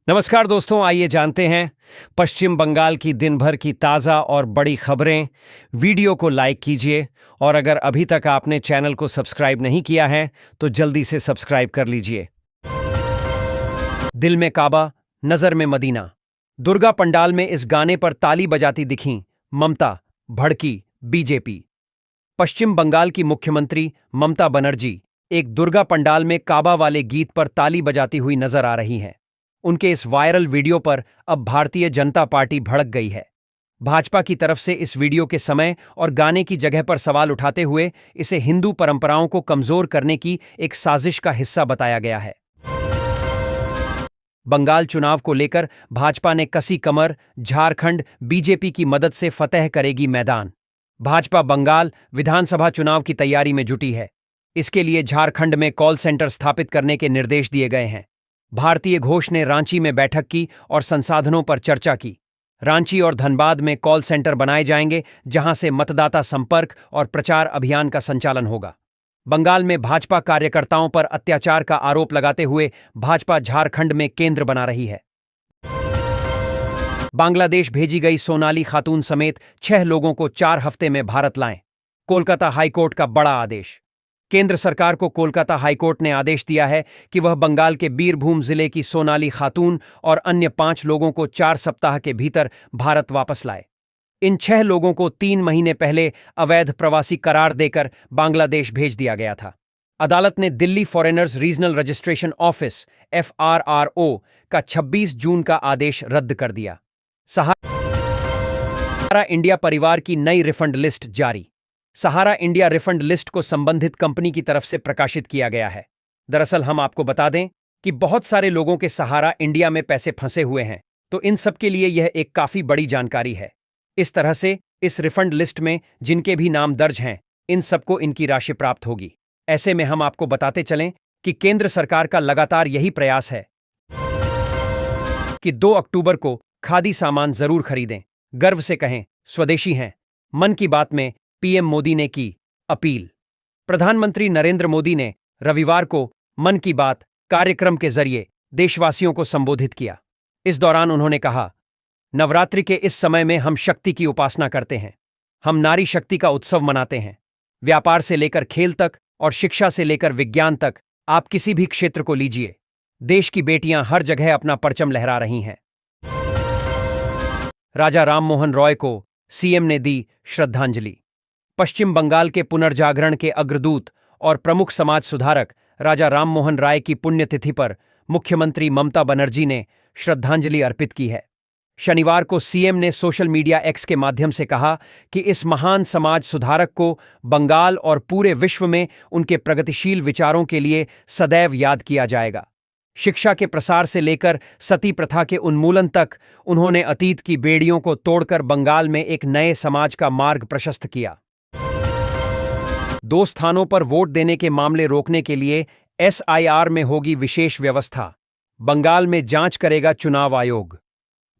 नमस्कार दोस्तों, आइए जानते हैं पश्चिम बंगाल की दिन भर की ताज़ा और बड़ी खबरें। वीडियो को लाइक कीजिए और अगर अभी तक आपने चैनल को सब्सक्राइब नहीं किया है तो जल्दी से सब्सक्राइब कर लीजिए। दिल में काबा, नजर में मदीना। दुर्गा पंडाल में इस गाने पर ताली बजाती दिखीं ममता, भड़की बीजेपी। पश्चिम बंगाल की मुख्यमंत्री ममता बनर्जी एक दुर्गा पंडाल में काबा वाले गीत पर ताली बजाती हुई नजर आ रही हैं। उनके इस वायरल वीडियो पर अब भारतीय जनता पार्टी भड़क गई है। भाजपा की तरफ से इस वीडियो के समय और गाने की जगह पर सवाल उठाते हुए इसे हिंदू परंपराओं को कमजोर करने की एक साजिश का हिस्सा बताया गया है। बंगाल चुनाव को लेकर भाजपा ने कसी कमर, झारखंड बीजेपी की मदद से फतेह करेगी मैदान। भाजपा बंगाल विधानसभा चुनाव की तैयारी में जुटी है। इसके लिए झारखंड में कॉल सेंटर स्थापित करने के निर्देश दिए गए हैं। भारतीय घोष ने रांची में बैठक की और संसाधनों पर चर्चा की। रांची और धनबाद में कॉल सेंटर बनाए जाएंगे जहां से मतदाता संपर्क और प्रचार अभियान का संचालन होगा। बंगाल में भाजपा कार्यकर्ताओं पर अत्याचार का आरोप लगाते हुए भाजपा झारखंड में केंद्र बना रही है। बांग्लादेश भेजी गई सोनाली खातून समेत 6 लोगों को 4 हफ्ते में भारत लाएं। कोलकाता हाईकोर्ट का बड़ा आदेश। केंद्र सरकार को कोलकाता हाईकोर्ट ने आदेश दिया है कि वह बंगाल के बीरभूम जिले की सोनाली खातून और अन्य 5 लोगों को 4 सप्ताह के भीतर भारत वापस लाए। इन 6 लोगों को 3 महीने पहले अवैध प्रवासी करार देकर बांग्लादेश भेज दिया गया था। अदालत ने Delhi foreigners regional registration office (FRRO) का 26 जून का आदेश रद्द कर दिया। सहारा इंडिया परिवार की नई रिफंड लिस्ट जारी। सहारा इंडिया रिफंड लिस्ट को संबंधित कंपनी की तरफ से प्रकाशित किया गया है। दरअसल हम आपको बता दें कि बहुत सारे लोगों के सहारा इंडिया में पैसे फंसे हुए हैं, तो इन सब के लिए यह एक काफी बड़ी जानकारी है। इस तरह से इस रिफंड लिस्ट में जिनके भी नाम दर्ज हैं, इन सबको इनकी राशि प्राप्त होगी। ऐसे में हम आपको बताते चलें कि केंद्र सरकार का लगातार यही प्रयास है कि 2 अक्टूबर को खादी सामान जरूर खरीदें, गर्व से कहें स्वदेशी हैं। मन की बात में पीएम मोदी ने की अपील। प्रधानमंत्री नरेंद्र मोदी ने रविवार को मन की बात कार्यक्रम के जरिए देशवासियों को संबोधित किया। इस दौरान उन्होंने कहा, नवरात्रि के इस समय में हम शक्ति की उपासना करते हैं। हम नारी शक्ति का उत्सव मनाते हैं। व्यापार से लेकर खेल तक और शिक्षा से लेकर विज्ञान तक, आप किसी भी क्षेत्र को लीजिए, देश की बेटियां हर जगह अपना परचम लहरा रही हैं। राजा राममोहन रॉय को सीएम ने दी श्रद्धांजलि। पश्चिम बंगाल के पुनर्जागरण के अग्रदूत और प्रमुख समाज सुधारक राजा राममोहन राय की पुण्यतिथि पर मुख्यमंत्री ममता बनर्जी ने श्रद्धांजलि अर्पित की है। शनिवार को सीएम ने सोशल मीडिया एक्स के माध्यम से कहा कि इस महान समाज सुधारक को बंगाल और पूरे विश्व में उनके प्रगतिशील विचारों के लिए सदैव याद किया जाएगा। शिक्षा के प्रसार से लेकर सती प्रथा के उन्मूलन तक उन्होंने अतीत की बेड़ियों को तोड़कर बंगाल में एक नए समाज का मार्ग प्रशस्त किया। 2 स्थानों पर वोट देने के मामले रोकने के लिए SIR में होगी विशेष व्यवस्था। बंगाल में जांच करेगा चुनाव आयोग।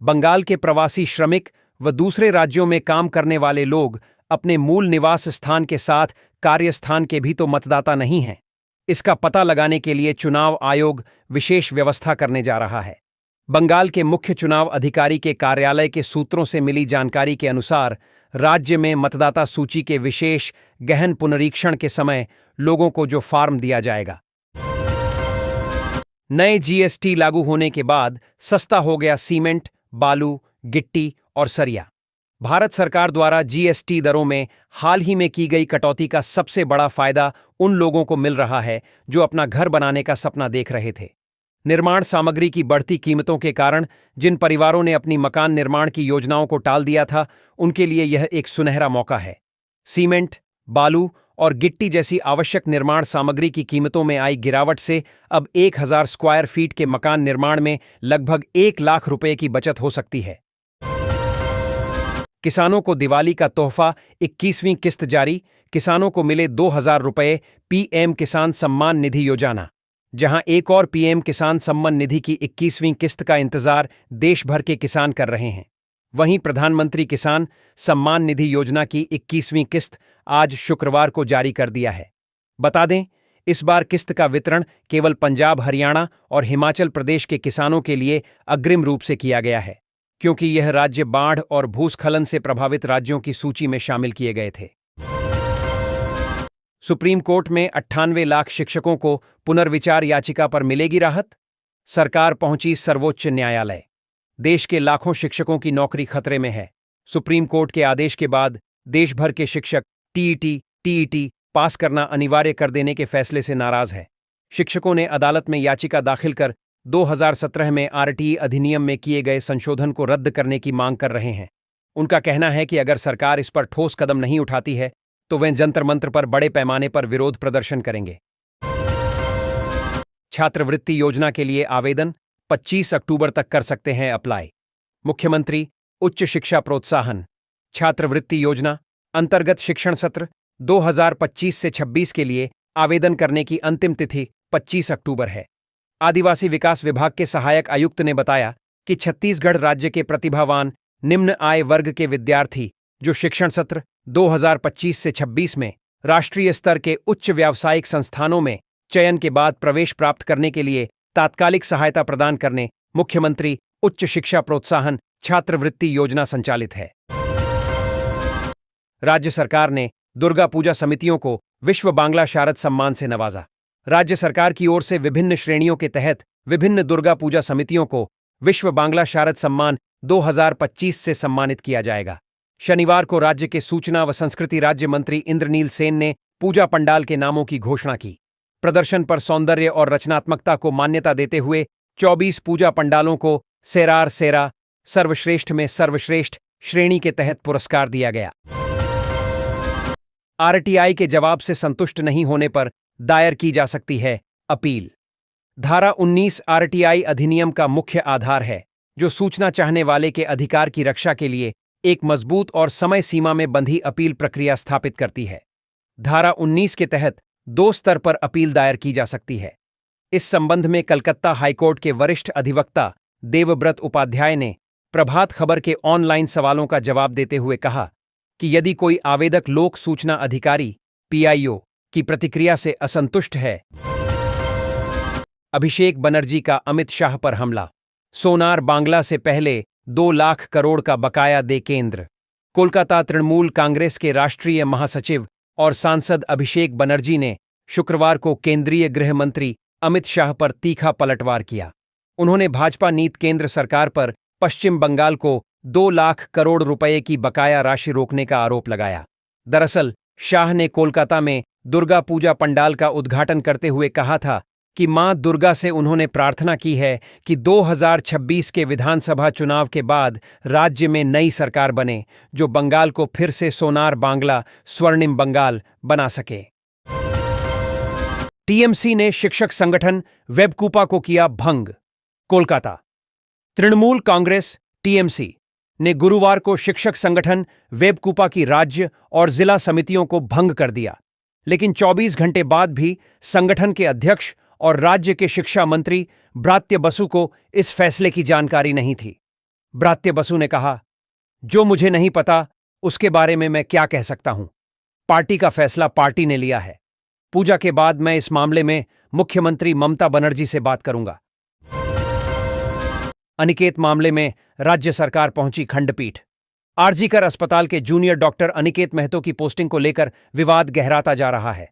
बंगाल के प्रवासी श्रमिक व दूसरे राज्यों में काम करने वाले लोग अपने मूल निवास स्थान के साथ कार्यस्थान के भी तो मतदाता नहीं हैं। इसका पता लगाने के लिए चुनाव आयोग विशेष व्यवस्था करने जा रहा है। बंगाल के मुख्य चुनाव अधिकारी के कार्यालय के सूत्रों से मिली जानकारी के अनुसार राज्य में मतदाता सूची के विशेष गहन पुनरीक्षण के समय लोगों को जो फॉर्म दिया जाएगा। नए GST लागू होने के बाद सस्ता हो गया सीमेंट, बालू, गिट्टी और सरिया। भारत सरकार द्वारा GST दरों में हाल ही में की गई कटौती का सबसे बड़ा फायदा उन लोगों को मिल रहा है जो अपना घर बनाने का सपना देख रहे थे। निर्माण सामग्री की बढ़ती कीमतों के कारण जिन परिवारों ने अपनी मकान निर्माण की योजनाओं को टाल दिया था, उनके लिए यह एक सुनहरा मौका है। सीमेंट, बालू और गिट्टी जैसी आवश्यक निर्माण सामग्री की कीमतों में आई गिरावट से अब 1000 स्क्वायर फीट के मकान निर्माण में लगभग 1 लाख रुपए की बचत हो सकती है। किसानों को दिवाली का तोहफा 21वीं किस्त जारी। किसानों को मिले 2000 रुपए PM किसान सम्मान निधि योजना। जहां एक और PM किसान सम्मान निधि की 21वीं किस्त का इंतजार देश भर के किसान कर रहे हैं, वहीं प्रधानमंत्री किसान सम्मान निधि योजना की 21वीं किस्त आज शुक्रवार को जारी कर दिया है। बता दें, इस बार किस्त का वितरण केवल पंजाब, हरियाणा और हिमाचल प्रदेश के किसानों के लिए अग्रिम रूप से किया गया है, क्योंकि यह राज्य बाढ़ और भूस्खलन से प्रभावित राज्यों की सूची में शामिल किए गए थे। सुप्रीम कोर्ट में 98 लाख शिक्षकों को पुनर्विचार याचिका पर मिलेगी राहत। सरकार पहुंची सर्वोच्च न्यायालय। देश के लाखों शिक्षकों की नौकरी खतरे में है। सुप्रीम कोर्ट के आदेश के बाद देश भर के शिक्षक टीईटी पास करना अनिवार्य कर देने के फैसले से नाराज है। शिक्षकों ने अदालत में याचिका दाखिल कर 2017 में आरटीई अधिनियम में किए गए संशोधन को रद्द करने की मांग कर रहे हैं। उनका कहना है कि अगर सरकार इस पर ठोस कदम नहीं उठाती है तो वे जंतर मंत्र पर बड़े पैमाने पर विरोध प्रदर्शन करेंगे। छात्रवृत्ति योजना के लिए आवेदन 25 अक्टूबर तक कर सकते हैं अप्लाई। मुख्यमंत्री उच्च शिक्षा प्रोत्साहन छात्रवृत्ति योजना अंतर्गत शिक्षण सत्र 2025 से 26 के लिए आवेदन करने की अंतिम तिथि 25 अक्टूबर है। आदिवासी विकास विभाग के सहायक आयुक्त ने बताया कि छत्तीसगढ़ राज्य के प्रतिभावान निम्न आय वर्ग के विद्यार्थी जो शिक्षण सत्र 2025 से 26 में राष्ट्रीय स्तर के उच्च व्यावसायिक संस्थानों में चयन के बाद प्रवेश प्राप्त करने के लिए तात्कालिक सहायता प्रदान करने मुख्यमंत्री उच्च शिक्षा प्रोत्साहन छात्रवृत्ति योजना संचालित है। राज्य सरकार ने दुर्गा पूजा समितियों को विश्व बांग्ला शारद सम्मान से नवाजा। राज्य सरकार की ओर से विभिन्न श्रेणियों के तहत विभिन्न दुर्गा पूजा समितियों को विश्व बांग्ला शारद सम्मान 2025 से सम्मानित किया जाएगा। शनिवार को राज्य के सूचना व संस्कृति राज्य मंत्री इंद्रनील सेन ने पूजा पंडाल के नामों की घोषणा की। प्रदर्शन पर सौंदर्य और रचनात्मकता को मान्यता देते हुए 24 पूजा पंडालों को सेरार सेरा सर्वश्रेष्ठ में सर्वश्रेष्ठ श्रेणी के तहत पुरस्कार दिया गया। आरटीआई के जवाब से संतुष्ट नहीं होने पर दायर की जा सकती है अपील। धारा 19 आरटीआई अधिनियम का मुख्य आधार है, जो सूचना चाहने वाले के अधिकार की रक्षा के लिए एक मजबूत और समय सीमा में बंधी अपील प्रक्रिया स्थापित करती है। धारा 19 के तहत 2 स्तर पर अपील दायर की जा सकती है। इस संबंध में कलकत्ता हाईकोर्ट के वरिष्ठ अधिवक्ता देवव्रत उपाध्याय ने प्रभात खबर के ऑनलाइन सवालों का जवाब देते हुए कहा कि यदि कोई आवेदक लोक सूचना अधिकारी पीआईओ की प्रतिक्रिया से असंतुष्ट है। अभिषेक बनर्जी का अमित शाह पर हमला। सोनार बांग्ला से पहले 2 लाख करोड़ का बकाया दे केंद्र। कोलकाता तृणमूल कांग्रेस के राष्ट्रीय महासचिव और सांसद अभिषेक बनर्जी ने शुक्रवार को केंद्रीय गृह मंत्री अमित शाह पर तीखा पलटवार किया। उन्होंने भाजपा नीत केंद्र सरकार पर पश्चिम बंगाल को 2 लाख करोड़ रुपए की बकाया राशि रोकने का आरोप लगाया। दरअसल शाह ने कोलकाता में दुर्गा पूजा पंडाल का उद्घाटन करते हुए कहा था कि मां दुर्गा से उन्होंने प्रार्थना की है कि 2026 के विधानसभा चुनाव के बाद राज्य में नई सरकार बने, जो बंगाल को फिर से सोनार बांग्ला स्वर्णिम बंगाल बना सके। टीएमसी ने शिक्षक संगठन वेबकूपा को किया भंग। कोलकाता तृणमूल कांग्रेस टीएमसी ने गुरुवार को शिक्षक संगठन वेबकूपा की राज्य और जिला समितियों को भंग कर दिया, लेकिन 24 घंटे बाद भी संगठन के अध्यक्ष और राज्य के शिक्षा मंत्री ब्रात्य बसु को इस फैसले की जानकारी नहीं थी। ब्रात्य बसु ने कहा, जो मुझे नहीं पता उसके बारे में मैं क्या कह सकता हूं। पार्टी का फैसला पार्टी ने लिया है। पूजा के बाद मैं इस मामले में मुख्यमंत्री ममता बनर्जी से बात करूंगा। अनिकेत मामले में राज्य सरकार पहुंची खंडपीठ। आरजीकर अस्पताल के जूनियर डॉक्टर अनिकेत महतो की पोस्टिंग को लेकर विवाद गहराता जा रहा है।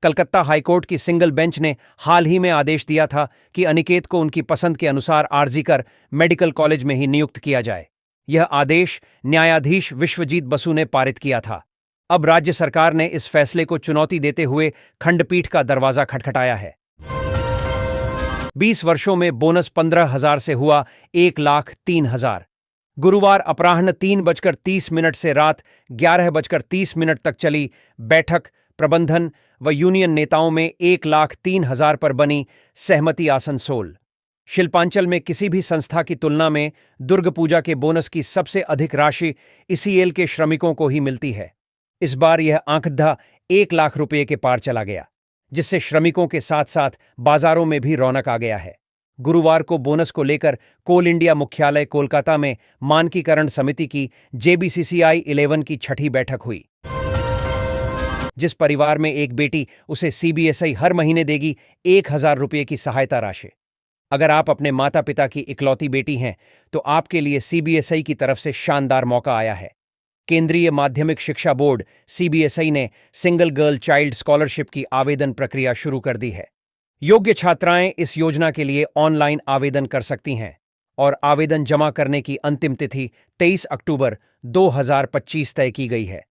कलकत्ता हाईकोर्ट की सिंगल बेंच ने हाल ही में आदेश दिया था कि अनिकेत को उनकी पसंद के अनुसार आरजीकर मेडिकल कॉलेज में ही नियुक्त किया जाए। यह आदेश न्यायाधीश विश्वजीत बसु ने पारित किया था। अब राज्य सरकार ने इस फैसले को चुनौती देते हुए खंडपीठ का दरवाजा खटखटाया है। 20 वर्षों में बोनस 15,000 से हुआ 1,03,000। गुरुवार अपराह्न 3:30 से रात 11:30 तक चली बैठक प्रबंधन व यूनियन नेताओं में 1,03,000 पर बनी सहमति आसनसोल। शिल्पांचल में किसी भी संस्था की तुलना में दुर्ग पूजा के बोनस की सबसे अधिक राशि इसीएल के श्रमिकों को ही मिलती है। इस बार यह आंकड़ा 1 लाख रुपये के पार चला गया, जिससे श्रमिकों के साथ साथ बाजारों में भी रौनक आ गया है। गुरुवार को बोनस को लेकर कोल इंडिया मुख्यालय कोलकाता में मानकीकरण समिति की JBCCI 11 की छठी बैठक हुई। जिस परिवार में एक बेटी, उसे सीबीएसई हर महीने देगी 1,000 रुपये की सहायता राशि। अगर आप अपने माता पिता की इकलौती बेटी हैं तो आपके लिए सीबीएसई की तरफ से शानदार मौका आया है। केंद्रीय माध्यमिक शिक्षा बोर्ड सीबीएसई ने सिंगल गर्ल चाइल्ड स्कॉलरशिप की आवेदन प्रक्रिया शुरू कर दी है। योग्य छात्राएं इस योजना के लिए ऑनलाइन आवेदन कर सकती हैं और आवेदन जमा करने की अंतिम तिथि 23 अक्टूबर 2025 तय की गई है।